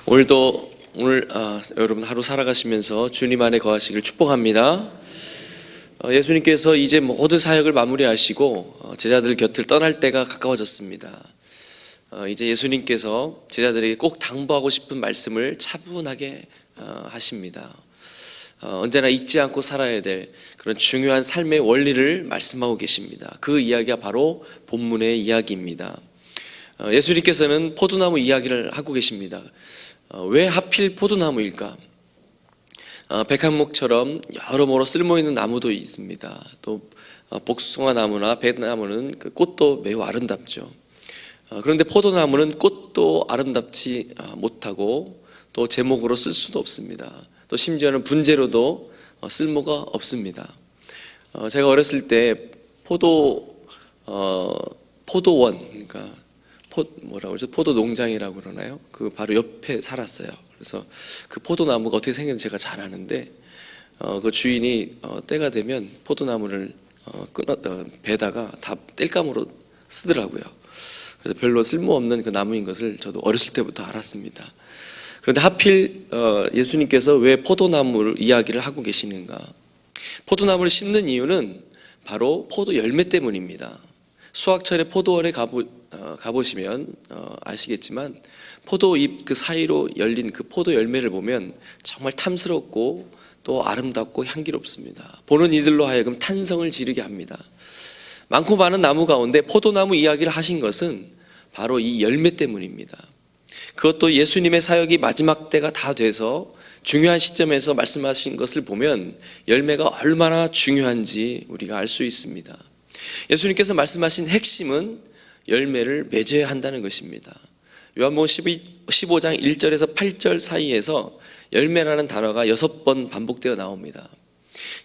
오늘 여러분 하루 살아가시면서 주님 안에 거하시길 축복합니다. 예수님께서 이제 모든 사역을 마무리하시고 제자들 곁을 떠날 때가 가까워졌습니다. 이제 예수님께서 제자들에게 꼭 당부하고 싶은 말씀을 차분하게 하십니다. 언제나 잊지 않고 살아야 될 그런 중요한 삶의 원리를 말씀하고 계십니다. 그 이야기가 바로 본문의 이야기입니다. 예수님께서는 포도나무 이야기를 하고 계십니다. 왜 하필 포도나무일까? 백향목처럼 여러모로 쓸모있는 나무도 있습니다. 또 복숭아나무나 배나무는 그 꽃도 매우 아름답죠. 그런데 포도나무는 꽃도 아름답지 못하고 또 제목으로 쓸 수도 없습니다. 또 심지어는 분재로도 쓸모가 없습니다. 제가 어렸을 때 포도원, 그러니까 포도 농장이라고 그러나요? 그 바로 옆에 살았어요. 그래서 그 포도나무가 어떻게 생겼는지 제가 잘 아는데, 그 주인이 때가 되면 포도나무를 베다가 다 땔감으로 쓰더라고요. 그래서 별로 쓸모없는 그 나무인 것을 저도 어렸을 때부터 알았습니다. 그런데 하필 예수님께서 왜 포도나무 이야기를 하고 계시는가? 포도나무를 심는 이유는 바로 포도 열매 때문입니다. 수확철에 포도원에 가보시면 아시겠지만 포도잎 그 사이로 열린 그 포도 열매를 보면 정말 탐스럽고 또 아름답고 향기롭습니다. 보는 이들로 하여금 탄성을 지르게 합니다. 많고 많은 나무 가운데 포도나무 이야기를 하신 것은 바로 이 열매 때문입니다. 그것도 예수님의 사역이 마지막 때가 다 돼서 중요한 시점에서 말씀하신 것을 보면 열매가 얼마나 중요한지 우리가 알 수 있습니다. 예수님께서 말씀하신 핵심은 열매를 맺어야 한다는 것입니다. 요한복음 15장 1절에서 8절 사이에서 열매라는 단어가 6번 반복되어 나옵니다.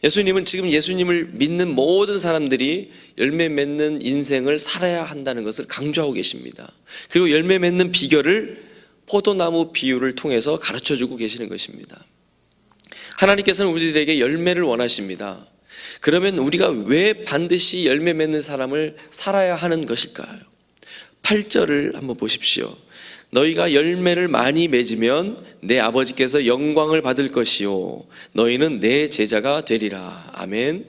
예수님은 지금 예수님을 믿는 모든 사람들이 열매 맺는 인생을 살아야 한다는 것을 강조하고 계십니다. 그리고 열매 맺는 비결을 포도나무 비유를 통해서 가르쳐주고 계시는 것입니다. 하나님께서는 우리들에게 열매를 원하십니다. 그러면 우리가 왜 반드시 열매 맺는 사람을 살아야 하는 것일까요? 8절을 한번 보십시오. 너희가 열매를 많이 맺으면 내 아버지께서 영광을 받을 것이요 너희는 내 제자가 되리라. 아멘.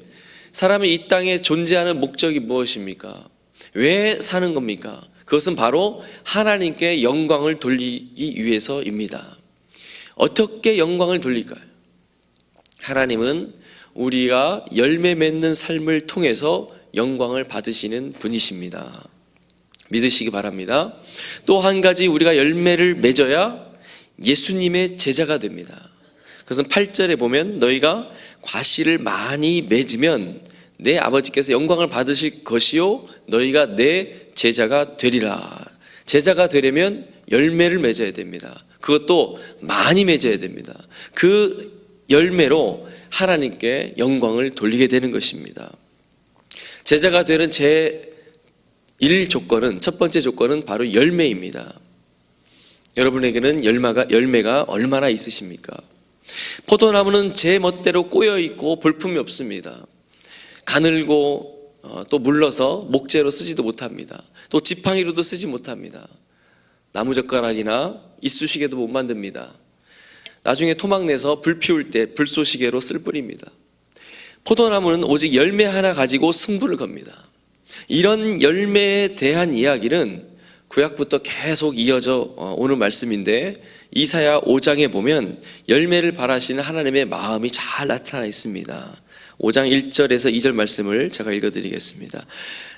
사람이 이 땅에 존재하는 목적이 무엇입니까? 왜 사는 겁니까? 그것은 바로 하나님께 영광을 돌리기 위해서입니다. 어떻게 영광을 돌릴까요? 하나님은 우리가 열매 맺는 삶을 통해서 영광을 받으시는 분이십니다. 믿으시기 바랍니다. 또 한 가지 우리가 열매를 맺어야 예수님의 제자가 됩니다. 그것은 8절에 보면 너희가 과실을 많이 맺으면 내 아버지께서 영광을 받으실 것이요 너희가 내 제자가 되리라. 제자가 되려면 열매를 맺어야 됩니다. 그것도 많이 맺어야 됩니다. 그 열매로 하나님께 영광을 돌리게 되는 것입니다. 제자가 되는 첫 번째 조건은 바로 열매입니다. 여러분에게는 열매가 얼마나 있으십니까? 포도나무는 제 멋대로 꼬여있고 볼품이 없습니다. 가늘고 또 물러서 목재로 쓰지도 못합니다. 또 지팡이로도 쓰지 못합니다. 나무젓가락이나 이쑤시개도 못 만듭니다. 나중에 토막 내서 불 피울 때 불쏘시개로 쓸 뿐입니다. 포도나무는 오직 열매 하나 가지고 승부를 겁니다. 이런 열매에 대한 이야기는 구약부터 계속 이어져 오는 말씀인데 이사야 5장에 보면 열매를 바라시는 하나님의 마음이 잘 나타나 있습니다. 5장 1절에서 2절 말씀을 제가 읽어드리겠습니다.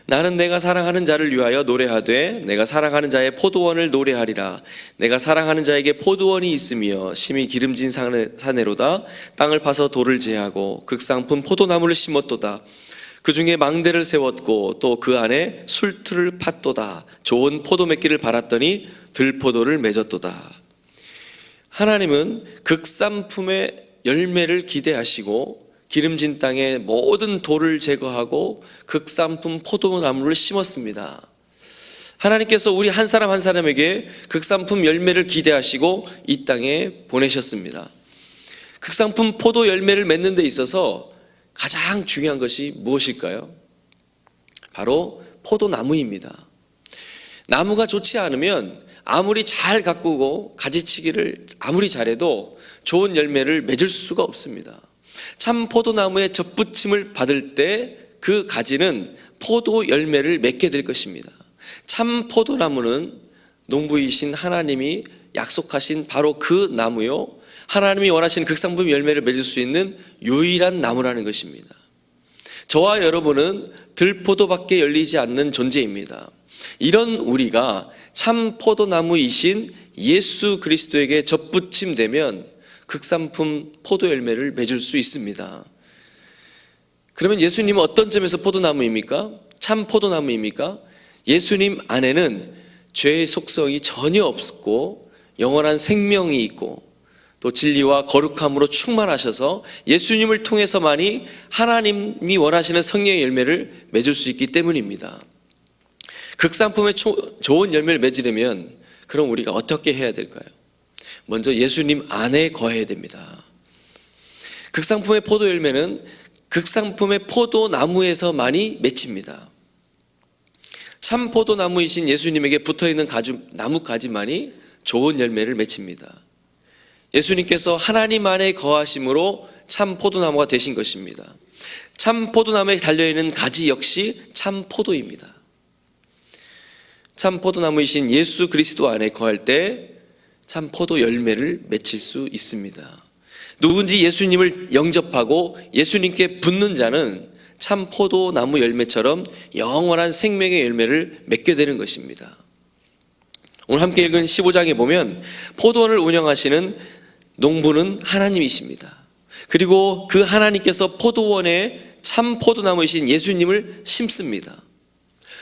나는 내가 사랑하는 자를 위하여 노래하되 내가 사랑하는 자의 포도원을 노래하리라. 내가 사랑하는 자에게 포도원이 있으며 심히 기름진 사내로다. 땅을 파서 돌을 제하고 극상품 포도나무를 심었도다. 그 중에 망대를 세웠고 또 그 안에 술틀을 팠도다. 좋은 포도 맺기를 바랐더니 들포도를 맺었도다. 하나님은 극상품의 열매를 기대하시고 기름진 땅에 모든 돌을 제거하고 극상품 포도나무를 심었습니다. 하나님께서 우리 한 사람 한 사람에게 극상품 열매를 기대하시고 이 땅에 보내셨습니다. 극상품 포도 열매를 맺는 데 있어서 가장 중요한 것이 무엇일까요? 바로 포도나무입니다. 나무가 좋지 않으면 아무리 잘 가꾸고 가지치기를 아무리 잘해도 좋은 열매를 맺을 수가 없습니다. 참 포도나무의 접붙임을 받을 때 그 가지는 포도 열매를 맺게 될 것입니다. 참 포도나무는 농부이신 하나님이 약속하신 바로 그 나무요, 하나님이 원하시는 극상품 열매를 맺을 수 있는 유일한 나무라는 것입니다. 저와 여러분은 들포도밖에 열리지 않는 존재입니다. 이런 우리가 참 포도나무이신 예수 그리스도에게 접붙임되면 극상품 포도 열매를 맺을 수 있습니다. 그러면 예수님은 어떤 점에서 포도나무입니까? 참 포도나무입니까? 예수님 안에는 죄의 속성이 전혀 없고 영원한 생명이 있고 또 진리와 거룩함으로 충만하셔서 예수님을 통해서만이 하나님이 원하시는 성령의 열매를 맺을 수 있기 때문입니다. 극상품의 좋은 열매를 맺으려면 그럼 우리가 어떻게 해야 될까요? 먼저 예수님 안에 거해야 됩니다. 극상품의 포도 열매는 극상품의 포도나무에서만이 맺힙니다. 참 포도나무이신 예수님에게 붙어있는 나뭇가지만이 좋은 열매를 맺힙니다. 예수님께서 하나님 안에 거하심으로 참 포도나무가 되신 것입니다. 참 포도나무에 달려있는 가지 역시 참 포도입니다. 참 포도나무이신 예수 그리스도 안에 거할 때 참 포도 열매를 맺힐 수 있습니다. 누군지 예수님을 영접하고 예수님께 붙는 자는 참 포도나무 열매처럼 영원한 생명의 열매를 맺게 되는 것입니다. 오늘 함께 읽은 15장에 보면 포도원을 운영하시는 농부는 하나님이십니다. 그리고 그 하나님께서 포도원에 참 포도나무이신 예수님을 심습니다.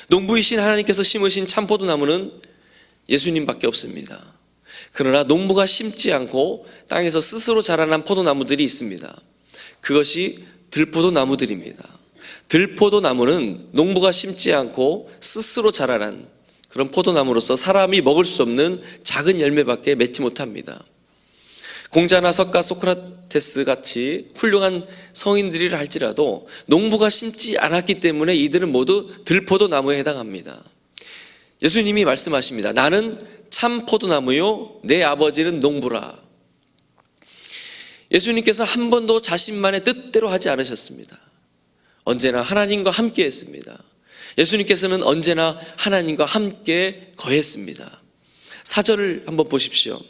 농부이신 하나님께서 심으신 참 포도나무는 예수님밖에 없습니다. 그러나 농부가 심지 않고 땅에서 스스로 자라난 포도나무들이 있습니다. 그것이 들포도나무들입니다. 들포도나무는 농부가 심지 않고 스스로 자라난 그런 포도나무로서 사람이 먹을 수 없는 작은 열매밖에 맺지 못합니다. 공자나 석가, 소크라테스 같이 훌륭한 성인들이라 할지라도 농부가 심지 않았기 때문에 이들은 모두 들포도나무에 해당합니다. 예수님이 말씀하십니다. 나는 참 포도나무요 내 아버지는 농부라. 예수님께서 한 번도 자신만의 뜻대로 하지 않으셨습니다. 언제나 하나님과 함께 했습니다. 예수님께서는 언제나 하나님과 함께 거했습니다. 4절을 한번 보십시오.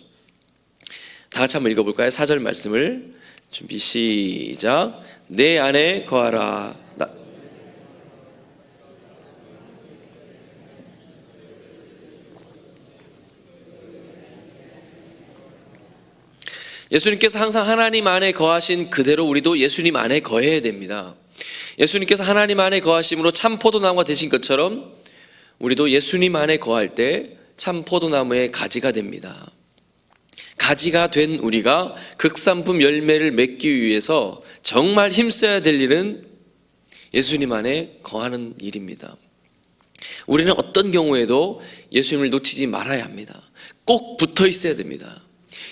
다 같이 한번 읽어볼까요? 4절 말씀을 준비 시작. 내 안에 거하라. 예수님께서 항상 하나님 안에 거하신 그대로 우리도 예수님 안에 거해야 됩니다. 예수님께서 하나님 안에 거하심으로 참 포도나무가 되신 것처럼 우리도 예수님 안에 거할 때 참 포도나무의 가지가 됩니다. 가지가 된 우리가 극상품 열매를 맺기 위해서 정말 힘써야 될 일은 예수님 안에 거하는 일입니다. 우리는 어떤 경우에도 예수님을 놓치지 말아야 합니다. 꼭 붙어 있어야 됩니다.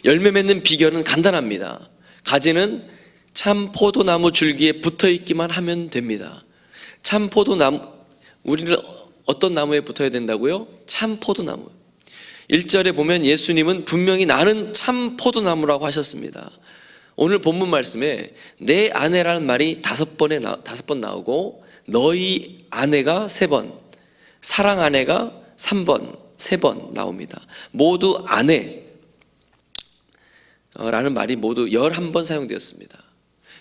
열매 맺는 비결은 간단합니다. 가지는 참 포도나무 줄기에 붙어 있기만 하면 됩니다. 참 포도나무, 우리는 어떤 나무에 붙어야 된다고요? 참 포도나무. 1절에 보면 예수님은 분명히 나는 참 포도나무라고 하셨습니다. 오늘 본문 말씀에 내 아내라는 말이 5번 나오고 너희 아내가 3번, 사랑 아내가 3번, 3번 나옵니다. 모두 아내 라는 말이 모두 11번 사용되었습니다.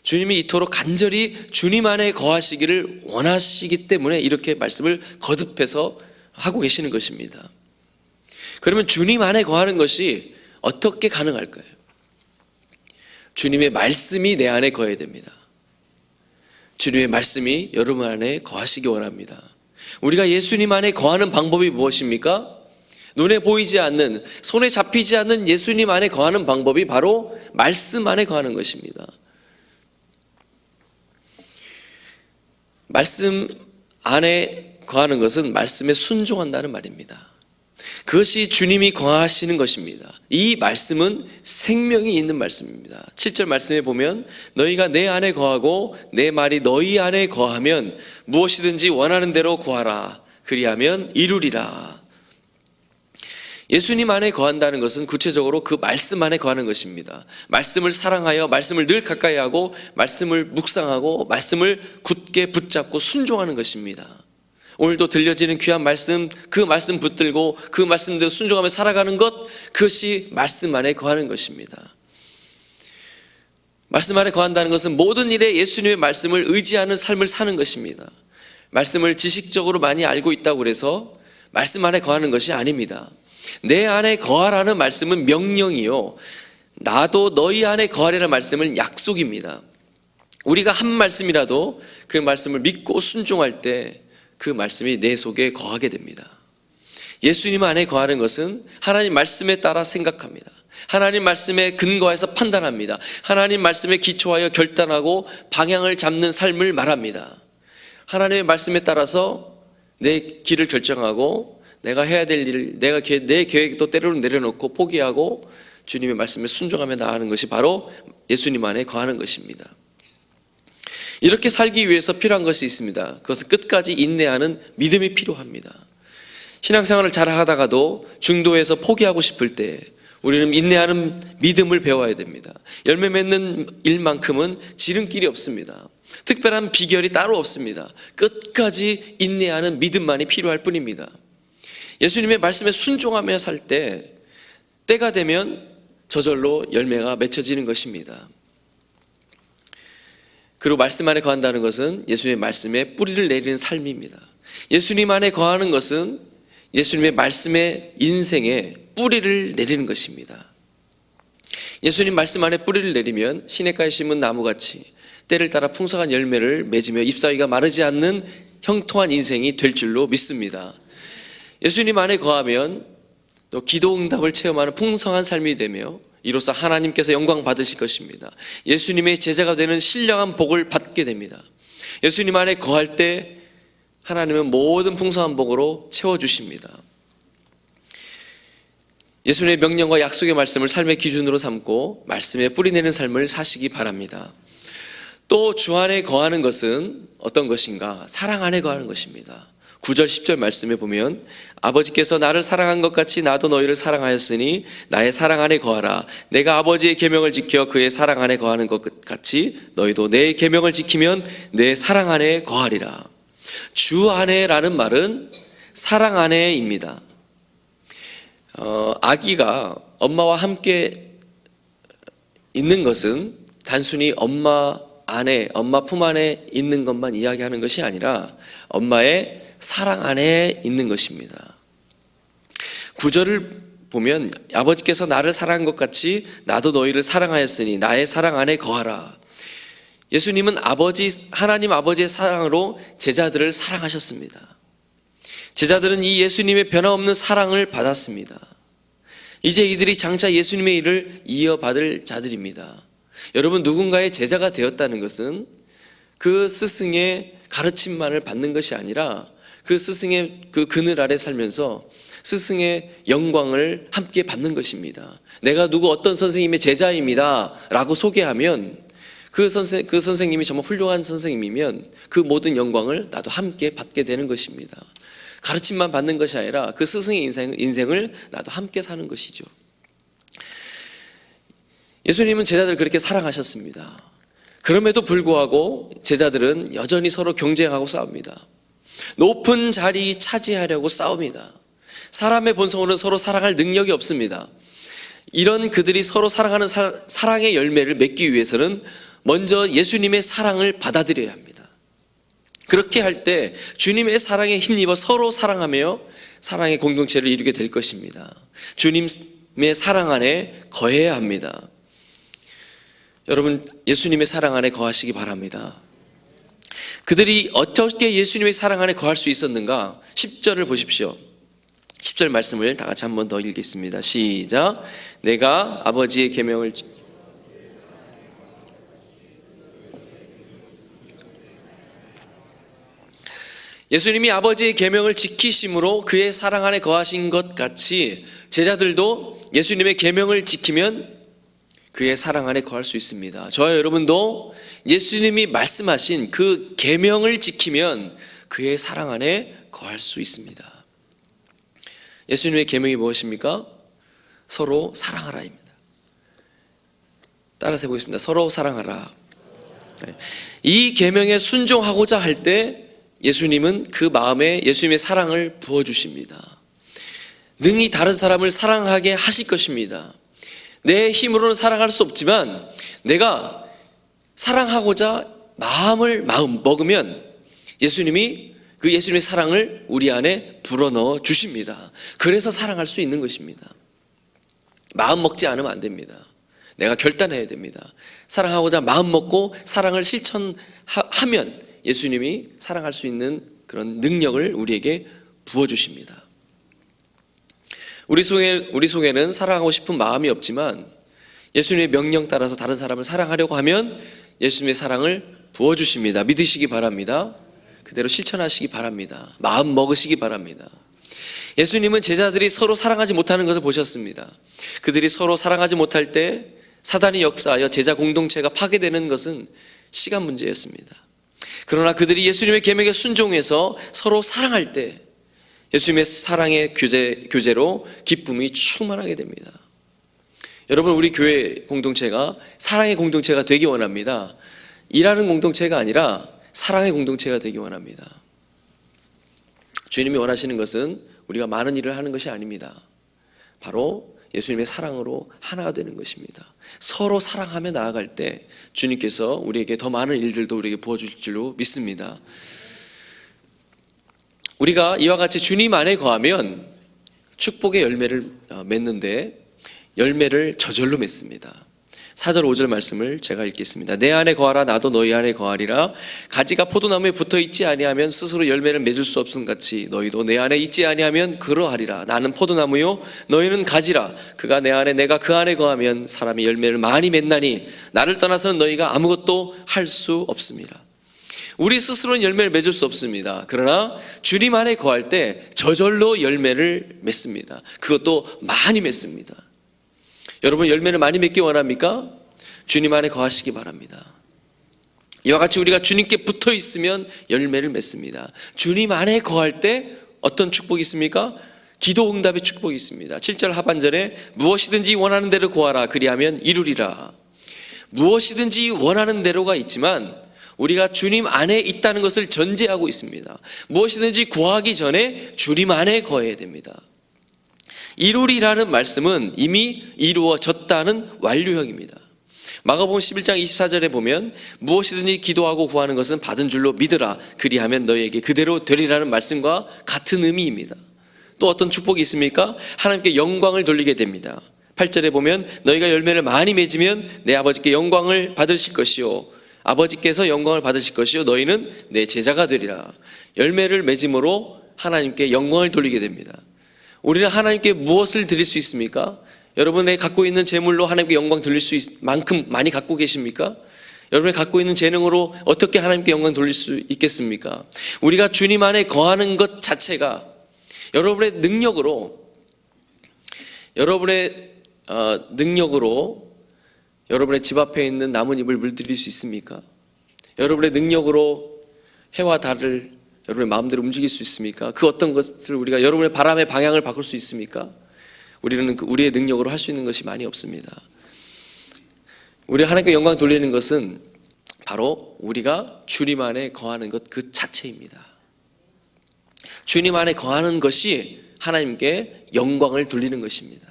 주님이 이토록 간절히 주님 안에 거하시기를 원하시기 때문에 이렇게 말씀을 거듭해서 하고 계시는 것입니다. 그러면 주님 안에 거하는 것이 어떻게 가능할까요? 주님의 말씀이 내 안에 거해야 됩니다. 주님의 말씀이 여러분 안에 거하시기 원합니다. 우리가 예수님 안에 거하는 방법이 무엇입니까? 눈에 보이지 않는, 손에 잡히지 않는 예수님 안에 거하는 방법이 바로 말씀 안에 거하는 것입니다. 말씀 안에 거하는 것은 말씀에 순종한다는 말입니다. 그것이 주님이 거하시는 것입니다. 이 말씀은 생명이 있는 말씀입니다. 7절 말씀에 보면 너희가 내 안에 거하고 내 말이 너희 안에 거하면 무엇이든지 원하는 대로 구하라. 그리하면 이루리라. 예수님 안에 거한다는 것은 구체적으로 그 말씀 안에 거하는 것입니다. 말씀을 사랑하여 말씀을 늘 가까이 하고 말씀을 묵상하고 말씀을 굳게 붙잡고 순종하는 것입니다. 오늘도 들려지는 귀한 말씀, 그 말씀 붙들고 그 말씀대로 순종하며 살아가는 것, 그것이 말씀 안에 거하는 것입니다. 말씀 안에 거한다는 것은 모든 일에 예수님의 말씀을 의지하는 삶을 사는 것입니다. 말씀을 지식적으로 많이 알고 있다고 해서 말씀 안에 거하는 것이 아닙니다. 내 안에 거하라는 말씀은 명령이요, 나도 너희 안에 거하리라는 말씀은 약속입니다. 우리가 한 말씀이라도 그 말씀을 믿고 순종할 때 그 말씀이 내 속에 거하게 됩니다. 예수님 안에 거하는 것은 하나님 말씀에 따라 생각합니다. 하나님 말씀에 근거해서 판단합니다. 하나님 말씀에 기초하여 결단하고 방향을 잡는 삶을 말합니다. 하나님의 말씀에 따라서 내 길을 결정하고 내가 해야 될 일, 내 계획도 때로는 내려놓고 포기하고 주님의 말씀에 순종하며 나아가는 것이 바로 예수님 안에 거하는 것입니다. 이렇게 살기 위해서 필요한 것이 있습니다. 그것은 끝까지 인내하는 믿음이 필요합니다. 신앙생활을 잘 하다가도 중도에서 포기하고 싶을 때 우리는 인내하는 믿음을 배워야 됩니다. 열매 맺는 일만큼은 지름길이 없습니다. 특별한 비결이 따로 없습니다. 끝까지 인내하는 믿음만이 필요할 뿐입니다. 예수님의 말씀에 순종하며 살 때 때가 되면 저절로 열매가 맺혀지는 것입니다. 그리고 말씀 안에 거한다는 것은 예수님의 말씀에 뿌리를 내리는 삶입니다. 예수님 안에 거하는 것은 예수님의 말씀의 인생에 뿌리를 내리는 것입니다. 예수님 말씀 안에 뿌리를 내리면 시냇가에 심은 나무같이 때를 따라 풍성한 열매를 맺으며 잎사귀가 마르지 않는 형통한 인생이 될 줄로 믿습니다. 예수님 안에 거하면 또 기도 응답을 체험하는 풍성한 삶이 되며 이로써 하나님께서 영광 받으실 것입니다. 예수님의 제자가 되는 신령한 복을 받게 됩니다. 예수님 안에 거할 때 하나님은 모든 풍성한 복으로 채워주십니다. 예수님의 명령과 약속의 말씀을 삶의 기준으로 삼고 말씀에 뿌리내는 삶을 사시기 바랍니다. 또 주 안에 거하는 것은 어떤 것인가? 사랑 안에 거하는 것입니다. 9절 10절 말씀에 보면 아버지께서 나를 사랑한 것 같이 나도 너희를 사랑하였으니 나의 사랑 안에 거하라. 내가 아버지의 계명을 지켜 그의 사랑 안에 거하는 것 같이 너희도 내 계명을 지키면 내 사랑 안에 거하리라. 주 안에라는 말은 사랑 안에입니다. 아기가 엄마와 함께 있는 것은 단순히 엄마 품 안에 있는 것만 이야기하는 것이 아니라 엄마의 사랑 안에 있는 것입니다. 9절을 보면 아버지께서 나를 사랑한 것 같이 나도 너희를 사랑하였으니 나의 사랑 안에 거하라. 예수님은 하나님 아버지의 사랑으로 제자들을 사랑하셨습니다. 제자들은 이 예수님의 변함없는 사랑을 받았습니다. 이제 이들이 장차 예수님의 일을 이어받을 자들입니다. 여러분, 누군가의 제자가 되었다는 것은 그 스승의 가르침만을 받는 것이 아니라 그 스승의 그 그늘 아래 살면서 스승의 영광을 함께 받는 것입니다. 내가 누구 어떤 선생님의 제자입니다 라고 소개하면 그 선생님이 정말 훌륭한 선생님이면 그 모든 영광을 나도 함께 받게 되는 것입니다. 가르침만 받는 것이 아니라 그 스승의 인생을 나도 함께 사는 것이죠. 예수님은 제자들을 그렇게 사랑하셨습니다. 그럼에도 불구하고 제자들은 여전히 서로 경쟁하고 싸웁니다. 높은 자리 차지하려고 싸웁니다. 사람의 본성으로는 서로 사랑할 능력이 없습니다. 이런 그들이 서로 사랑하는 사랑의 열매를 맺기 위해서는 먼저 예수님의 사랑을 받아들여야 합니다. 그렇게 할 때 주님의 사랑에 힘입어 서로 사랑하며 사랑의 공동체를 이루게 될 것입니다. 주님의 사랑 안에 거해야 합니다. 여러분, 예수님의 사랑 안에 거하시기 바랍니다. 그들이 어떻게 예수님의 사랑 안에 거할 수 있었는가? 10절을 보십시오. 10절 말씀을 다 같이 한 번 더 읽겠습니다. 시작. 내가 아버지의 계명을 예수님이 아버지의 계명을 지키심으로 그의 사랑 안에 거하신 것 같이 제자들도 예수님의 계명을 지키면 그의 사랑 안에 거할 수 있습니다. 저와 여러분도 예수님이 말씀하신 그 계명을 지키면 그의 사랑 안에 거할 수 있습니다. 예수님의 계명이 무엇입니까? 서로 사랑하라입니다. 따라서 해보겠습니다. 서로 사랑하라. 이 계명에 순종하고자 할 때 예수님은 그 마음에 예수님의 사랑을 부어주십니다. 능히 다른 사람을 사랑하게 하실 것입니다. 내 힘으로는 사랑할 수 없지만 내가 사랑하고자 마음을 먹으면 예수님이 그 예수님의 사랑을 우리 안에 불어넣어 주십니다. 그래서 사랑할 수 있는 것입니다. 마음 먹지 않으면 안 됩니다. 내가 결단해야 됩니다. 사랑하고자 마음 먹고 사랑을 실천하면 예수님이 사랑할 수 있는 그런 능력을 우리에게 부어주십니다. 우리 속에는 사랑하고 싶은 마음이 없지만 예수님의 명령 따라서 다른 사람을 사랑하려고 하면 예수님의 사랑을 부어주십니다. 믿으시기 바랍니다. 그대로 실천하시기 바랍니다. 마음 먹으시기 바랍니다. 예수님은 제자들이 서로 사랑하지 못하는 것을 보셨습니다. 그들이 서로 사랑하지 못할 때 사단이 역사하여 제자 공동체가 파괴되는 것은 시간 문제였습니다. 그러나 그들이 예수님의 계명에 순종해서 서로 사랑할 때 예수님의 사랑의 교제로 기쁨이 충만하게 됩니다. 여러분, 우리 교회 공동체가 사랑의 공동체가 되기 원합니다. 일하는 공동체가 아니라 사랑의 공동체가 되기 원합니다. 주님이 원하시는 것은 우리가 많은 일을 하는 것이 아닙니다. 바로 예수님의 사랑으로 하나가 되는 것입니다. 서로 사랑하며 나아갈 때 주님께서 우리에게 더 많은 일들도 우리에게 부어줄 줄로 믿습니다. 우리가 이와 같이 주님 안에 거하면 축복의 열매를 맺는데 열매를 저절로 맺습니다. 4절 5절 말씀을 제가 읽겠습니다. 내 안에 거하라 나도 너희 안에 거하리라. 가지가 포도나무에 붙어있지 아니하면 스스로 열매를 맺을 수 없음 같이 너희도 내 안에 있지 아니하면 그러하리라. 나는 포도나무요 너희는 가지라. 그가 내 안에 내가 그 안에 거하면 사람이 열매를 많이 맺나니 나를 떠나서는 너희가 아무것도 할 수 없습니다. 우리 스스로는 열매를 맺을 수 없습니다. 그러나 주님 안에 거할 때 저절로 열매를 맺습니다. 그것도 많이 맺습니다. 여러분, 열매를 많이 맺기 원합니까? 주님 안에 거하시기 바랍니다. 이와 같이 우리가 주님께 붙어 있으면 열매를 맺습니다. 주님 안에 거할 때 어떤 축복이 있습니까? 기도 응답의 축복이 있습니다. 7절 하반절에 무엇이든지 원하는 대로 구하라 그리하면 이루리라. 무엇이든지 원하는 대로가 있지만 우리가 주님 안에 있다는 것을 전제하고 있습니다. 무엇이든지 구하기 전에 주님 안에 거해야 됩니다. 이루리라는 말씀은 이미 이루어졌다는 완료형입니다. 마가복음 11장 24절에 보면 무엇이든지 기도하고 구하는 것은 받은 줄로 믿으라 그리하면 너희에게 그대로 되리라는 말씀과 같은 의미입니다. 또 어떤 축복이 있습니까? 하나님께 영광을 돌리게 됩니다. 8절에 보면 너희가 열매를 많이 맺으면 내 아버지께 영광을 받으실 것이요 아버지께서 영광을 받으실 것이요 너희는 내 제자가 되리라. 열매를 맺음으로 하나님께 영광을 돌리게 됩니다. 우리는 하나님께 무엇을 드릴 수 있습니까? 여러분의 갖고 있는 재물로 하나님께 영광 돌릴 수 만큼 많이 갖고 계십니까? 여러분이 갖고 있는 재능으로 어떻게 하나님께 영광 돌릴 수 있겠습니까? 우리가 주님 안에 거하는 것 자체가 여러분의 능력으로 여러분의 집 앞에 있는 나뭇잎을 물들일 수 있습니까? 여러분의 능력으로 해와 달을 여러분의 마음대로 움직일 수 있습니까? 그 어떤 것을 우리가 여러분의 바람의 방향을 바꿀 수 있습니까? 우리는 우리의 능력으로 할 수 있는 것이 많이 없습니다. 우리 하나님께 영광 돌리는 것은 바로 우리가 주님 안에 거하는 것 그 자체입니다. 주님 안에 거하는 것이 하나님께 영광을 돌리는 것입니다.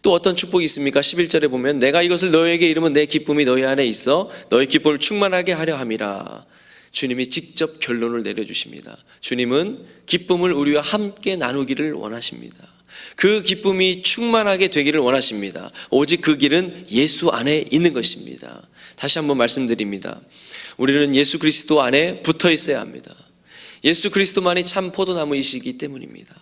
또 어떤 축복이 있습니까? 11절에 보면 내가 이것을 너희에게 이르면 내 기쁨이 너희 안에 있어 너희 기쁨을 충만하게 하려 함이라. 주님이 직접 결론을 내려주십니다. 주님은 기쁨을 우리와 함께 나누기를 원하십니다. 그 기쁨이 충만하게 되기를 원하십니다. 오직 그 길은 예수 안에 있는 것입니다. 다시 한번 말씀드립니다. 우리는 예수 그리스도 안에 붙어 있어야 합니다. 예수 그리스도만이 참 포도나무이시기 때문입니다.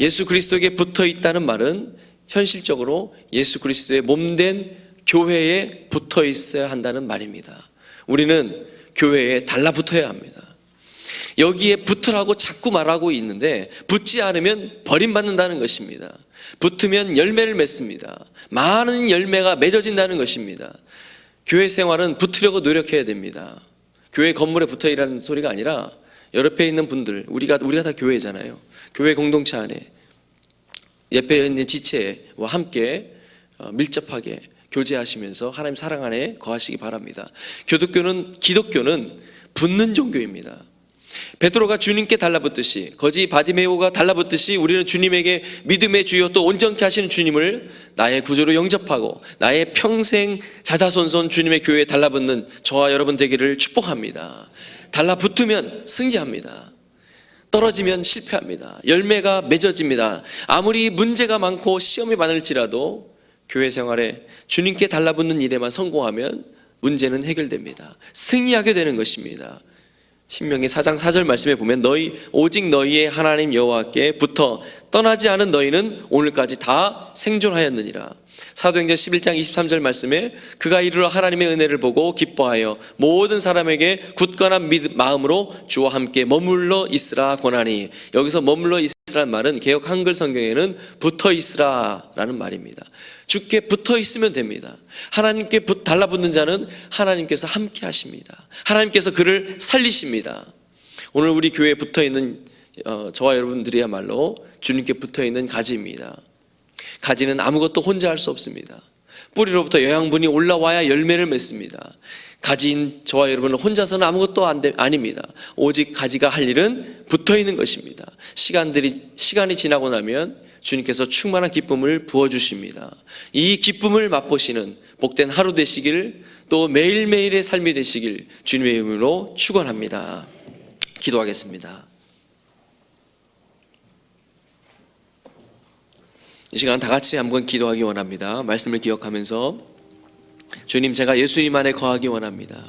예수 그리스도에게 붙어 있다는 말은 현실적으로 예수 그리스도의 몸된 교회에 붙어 있어야 한다는 말입니다. 우리는 교회에 달라붙어야 합니다. 여기에 붙으라고 자꾸 말하고 있는데 붙지 않으면 버림받는다는 것입니다. 붙으면 열매를 맺습니다. 많은 열매가 맺어진다는 것입니다. 교회 생활은 붙으려고 노력해야 됩니다. 교회 건물에 붙어 있라는 소리가 아니라 옆에 있는 분들, 우리가 다 교회잖아요. 교회 공동체 안에 옆에 있는 지체와 함께 밀접하게 교제하시면서 하나님 사랑 안에 거하시기 바랍니다. 기독교는 붙는 종교입니다. 베드로가 주님께 달라붙듯이, 거지 바디메오가 달라붙듯이 우리는 주님에게 믿음의 주여 또 온전케 하시는 주님을 나의 구주로 영접하고 나의 평생 자자손손 주님의 교회에 달라붙는 저와 여러분 되기를 축복합니다. 달라붙으면 승리합니다. 떨어지면 실패합니다. 열매가 맺어집니다. 아무리 문제가 많고 시험이 많을지라도 교회 생활에 주님께 달라붙는 일에만 성공하면 문제는 해결됩니다. 승리하게 되는 것입니다. 신명기 4장 4절 말씀에 보면 오직 너희의 하나님 여호와께 붙어 떠나지 않은 너희는 오늘까지 다 생존하였느니라. 사도행전 11장 23절 말씀에 그가 이르러 하나님의 은혜를 보고 기뻐하여 모든 사람에게 굳건한 마음으로 주와 함께 머물러 있으라 권하니, 여기서 머물러 있으라는 말은 개역 한글 성경에는 붙어 있으라라는 말입니다. 주께 붙어 있으면 됩니다. 하나님께 달라붙는 자는 하나님께서 함께 하십니다. 하나님께서 그를 살리십니다. 오늘 우리 교회에 붙어 있는 저와 여러분들이야말로 주님께 붙어 있는 가지입니다. 가지는 아무것도 혼자 할 수 없습니다. 뿌리로부터 영양분이 올라와야 열매를 맺습니다. 가지인 저와 여러분은 혼자서는 아무것도 아닙니다. 오직 가지가 할 일은 붙어 있는 것입니다. 시간이 지나고 나면 주님께서 충만한 기쁨을 부어주십니다. 이 기쁨을 맛보시는 복된 하루 되시길, 또 매일매일의 삶이 되시길 주님의 이름으로 축원합니다. 기도하겠습니다. 이 시간 다 같이 한번 기도하기 원합니다. 말씀을 기억하면서, 주님, 제가 예수님 안에 거하기 원합니다.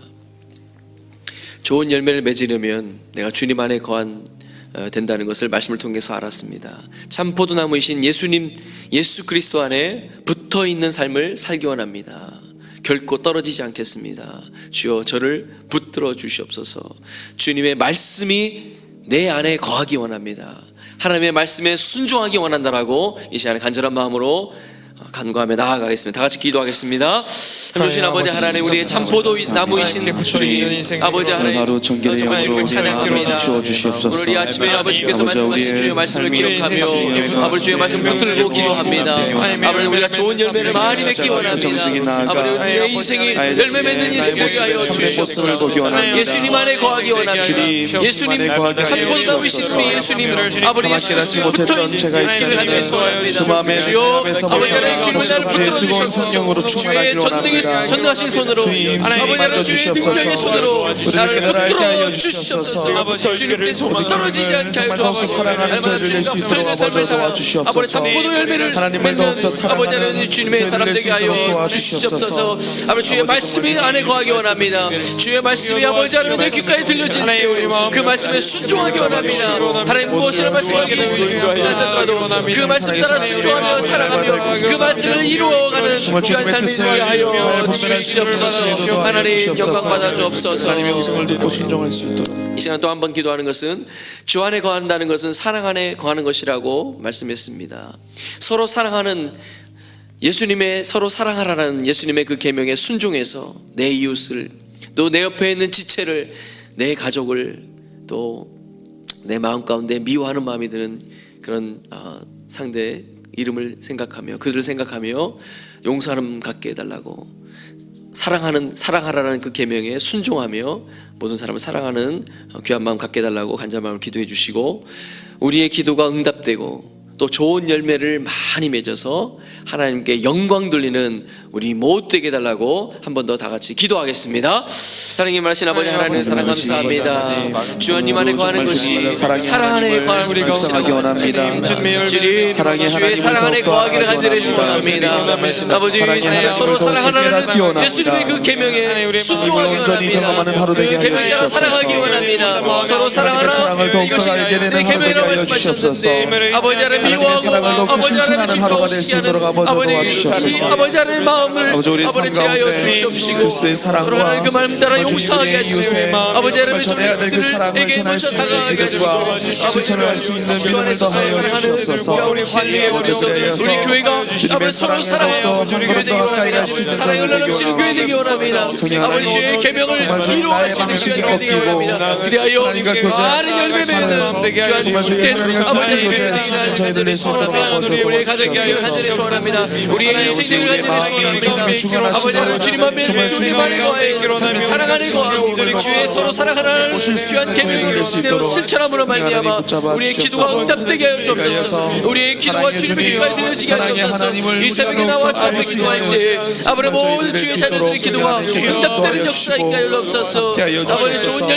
좋은 열매를 맺으려면 내가 주님 안에 된다는 것을 말씀을 통해서 알았습니다. 참 포도나무이신 예수 그리스도 안에 붙어있는 삶을 살기 원합니다. 결코 떨어지지 않겠습니다. 주여, 저를 붙들어 주시옵소서. 주님의 말씀이 내 안에 거하기 원합니다. 하나님의 말씀에 순종하기 원한다라고 이 시간에 간절한 마음으로 간구하며 나아가겠습니다. 다 같이 기도하겠습니다. 하나님 아버지 하나님, 우리의 참포도 나무이신 주님 아버지 하나님, 정말 주님을 찬양합니다. 오늘 이 아침에 아버지께서 말씀하신 주의 말씀을 기억하며 아버지 주의 말씀 붙들고 기도합니다. 아버지, 우리가 좋은 열매를 많이 맺기 원합니다. 아버지, 우리의 인생이 열매 맺는 인생 되게 하여 주시옵소서. 예수님 안에 거하기 원합니다. 예수님 참포도 나무이신 우리 예수님, 아버지 예수님 붙어있는 주의 하나님의 소원합니다. 주여, 아버지 하나님, 주님을 나를 붙들어 주시옵소서. 주의 전능하신 손으로, 아버지 하나님, 주의 능력의 손으로 나를 붙들어 주시옵소서. 아버지, 주님께서 떨어지지 않게 하여 주옵소서. 날마다 주님과 붙어있는 삶을 살아 아버지 참포도 열매를 맺는 아버지 하나님, 주님의 사람 되게 하여 주시옵소서. 아버지, 주의 말씀이 안에 거하기 원합니다. 주의 말씀이 아버지 하나님 내 귓가에 들려질 때 그 말씀에 순종하기 원합니다. 하나님, 무엇이라 말씀하게 되더라도 그 말씀 따라 순종하며 살아가며 그 말씀을 이루어가는 귀한 삶이 되게 하여 주시옵소서. 하나님, 영광 받아 주옵소서. 하나님의 음성을 듣고 순종할 수 있도록. 이 시간 또 한 번 기도하는 것은, 주 안에 거한다는 것은 사랑 안에 거하는 것이라고 말씀했습니다. 서로 사랑하는 서로 사랑하라는 예수님의 그 계명에 순종해서 내 이웃을, 또 내 옆에 있는 지체를, 내 가족을, 또 내 마음 가운데 미워하는 마음이 드는 그런 상대의 이름을 생각하며, 그들을 생각하며 용서함 갖게 해달라고, 사랑하라는 그 계명에 순종하며 모든 사람을 사랑하는 귀한 마음 갖게 해달라고 간절한 마음을 기도해 주시고, 우리의 기도가 응답되고 또 좋은 열매를 많이 맺어서 하나님께 영광 돌리는 우리 모두 되게 해달라고 한 번 더 다 같이 기도하겠습니다. 사랑의 말씀 아버지 하나님, 사랑 감사합니다. 주님 안에 거하는 것이 사랑 안에 거하는 것이라고 주님, 주의 사랑 안에 거하기를 간절히 원합니다. 아버지, 서로 사랑하라는 예수님의 그 계명에 순종하기 원합니다. 그 계명에 따라 살아가기 원합니다. 서로 사랑하라, 이것이 내 계명이라고 말씀하셨는데 아버지 하나님, 미워하고 아버지 하나님 하루가 될 수 있도록 아버지 도와주시옵소서. 아버지 하나님 마음을 아버지 우리 삶 제하여 가운데 주시옵시고 그리스도의 사랑과 그 말씀 따라 용서하게 하시고 아버지 하나님 전해야 될 그 사랑을 전할 수 있는 이들과 실천을 할 수 있는 믿음을 더하여 주시옵소서. 우리 교회가 아버지 서로 사랑하고 사랑을 나누시는 교회 되기 원합니다. 아버지 주의 계명을 이루어갈 수 있는 시간이 되기 원합니다. 그리하여 많은 열매 맺는 귀한 주된 아버지 우리의 가정이 하늘에 소원합니다. 우리의 인생을 하늘에 소원합니다. 아버지 주님 앞에 주님 안에 거하여 사랑하는 거하고 주의 서로 사랑하는 귀한 계명을 실천함으로 말미암아 우리의 기도가 응답되게 하여 주옵소서. 우리의 기도가 주님의 귀까지 들려지게 하여 주옵소서. 이 새벽에 나와 주님의 기도할 때 아버지 모든 주의 자녀들의 기도가 응답되는 역사가 있게 하여 주옵소서. 아버지 좋은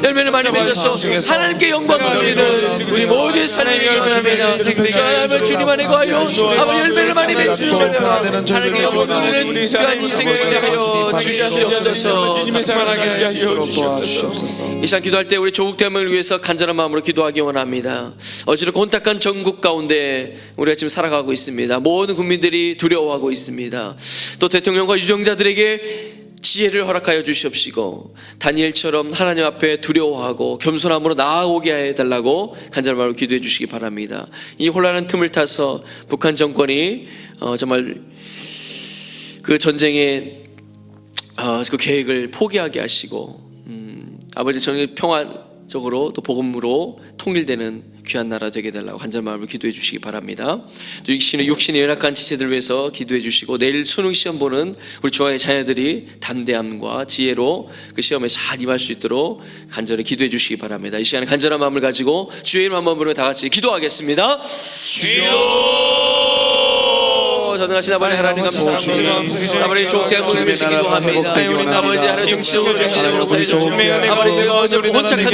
열매를 많이 맺어서 하나님께 영광을 돌리는 우리 모두의 삶이 되기 원합니다. 주님 안에 거하여 아버지 열매를 많이 맺으시면 하나님께 영광을 돌리는 귀한 인생을 되게 하여 주시옵소서. 이 시간 기도할 때 우리 조국 대한민국을 위해서 간절한 마음으로 기도하기 원합니다. 어지럽고 혼탁한 전국 가운데 우리가 지금 살아가고 있습니다. 모든 국민들이 두려워하고 있습니다. 또 대통령과 유정자들에게 지혜를 허락하여 주시옵시고 다니엘처럼 하나님 앞에 두려워하고 겸손함으로 나아오게 해달라고 간절한 마음으로 기도해 주시기 바랍니다. 이 혼란한 틈을 타서 북한 정권이 정말 그 전쟁의 그 계획을 포기하게 하시고 아버지 전쟁 평화적으로 또 복음으로 통일되는 귀한 나라 되게 해달라고 간절한 마음으로 기도해 주시기 바랍니다. 또 육신의 연약한 지체들을 위해서 기도해 주시고 내일 수능 시험 보는 우리 중앙의 자녀들이 담대함과 지혜로 그 시험에 잘 임할 수 있도록 간절히 기도해 주시기 바랍니다. 이 시간에 간절한 마음을 가지고 주의 이름 한번 부르며 다 같이 기도하겠습니다. 주여 전능하신 아버지 하나님 감사합니다. 아버지 조국 대한민국을 위해서 기도합니다. 아버지 하나님 정치적으로 주시는 것을 아버지 혼탁한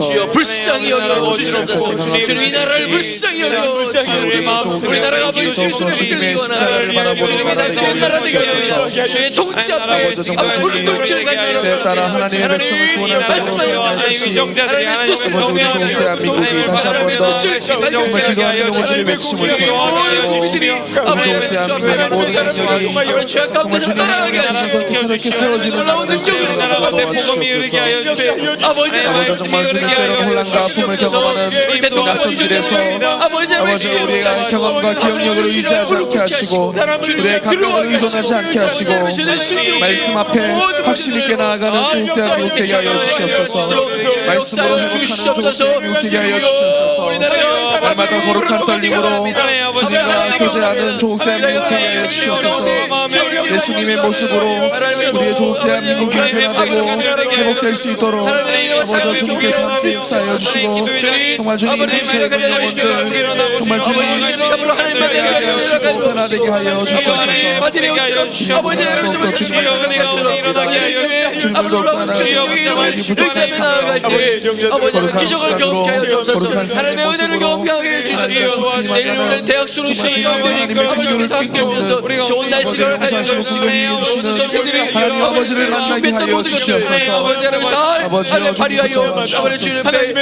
주여 불쌍히 여겨 주시옵소서. 주님 이 나라를 불쌍히 여겨 주시옵소서. 우리 나라가 아버지 주의 손에 붙들리기 원하나 주님의 다스리는 나라 되게 하여 주의 통치 앞에 아버지 통치를 따라 하나님의 백성을 구원하여 유정자들이 하나님의 뜻을 조국 대한민국이 다시 한 번 더 정말 기도하시는 곳을 맺힘을 통하여 아버지 하나님 모든 사람들이 죄악 가운데 따라가게 하시고 놀라운 능력으로 아버지 정말 주님 때로는 혼란과 아픔을 경험하는 낯선 길에서 아버지 우리가 경험과 기억력을 의지하지 않게 하시고 우리의 감정을 의존하지 않게 하시고 말씀 앞에 확신 있게 나아가는 조국 대한민국 되게 하여 주시옵소서. 말씀으로 회복하는 조국 대한민국 되게 하여 주시옵소서. 날마다 거룩한 떨림으로 주님과 교제하는 조국 대한민국 되게 하여 주시옵소서. 예수님의 모습으로 우리의 조국 대한민국이 변화되고 회복될 수 있도록 아버지 주님께서 함께 역사하여 주시고 정말 주님 전체의 영혼들 정말 주님 되게 하여 주시고 변화되게 하여 주시옵소서. 더욱더 주님의 주님을 따라 우리 부족한 삶을 거룩한 습관으로 거룩한 삶의 모습으로 내일 오늘 대학 수능 시험과 함께 오면서 좋은 날씨를 하여주시고 수험생들이 아버지를 만나게 하여 주시옵소서. 아버지를 발휘하여 아버지 주님 앞에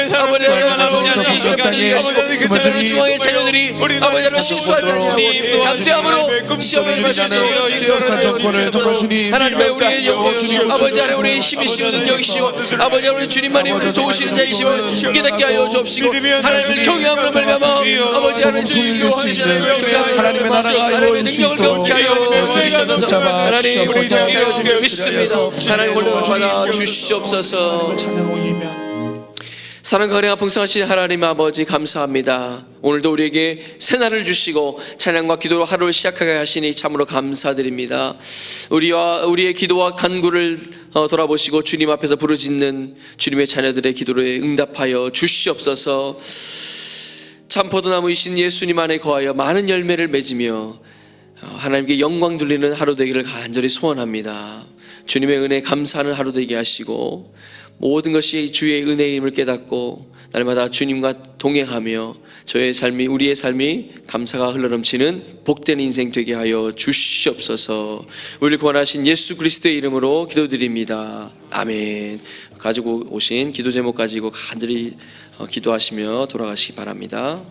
아버지 중앙의 자녀들이 아버지를 실수하지 않고 담대함으로 시험을 마시도록 주옵소서. 하나님의 우리의 영광 아버지 하나님 우리의 힘이시오 능력이시오 아버지 우리 주님만이 우리를 도우시는 자이시오 깨닫게 하여 주옵시고 하나님을 경외함으로 말미암아 아버지 하나님 주시고 하나님의 나라가 이루어질 수 있도록 주시옵소서. 하나님 우리 기도를 믿습니다. 하나님 오늘 받아 주시옵소서. 사랑과 은혜가 풍성하신 하나님 아버지 감사합니다. 오늘도 우리에게 새날을 주시고 찬양과 기도로 하루를 시작하게 하시니 참으로 감사드립니다. 우리의 기도와 간구를 돌아보시고 주님 앞에서 부르짖는 주님의 자녀들의 기도에 응답하여 주시옵소서. 참 포도나무이신 예수님 안에 거하여 많은 열매를 맺으며 하나님께 영광 돌리는 하루 되기를 간절히 소원합니다. 주님의 은혜 감사하는 하루 되게 하시고 모든 것이 주의 은혜임을 깨닫고 날마다 주님과 동행하며 저의 삶이 우리의 삶이 감사가 흘러넘치는 복된 인생 되게 하여 주시옵소서. 우리를 구원하신 예수 그리스도의 이름으로 기도드립니다. 아멘. 가지고 오신 기도 제목 가지고 간절히 기도하시며 돌아가시기 바랍니다.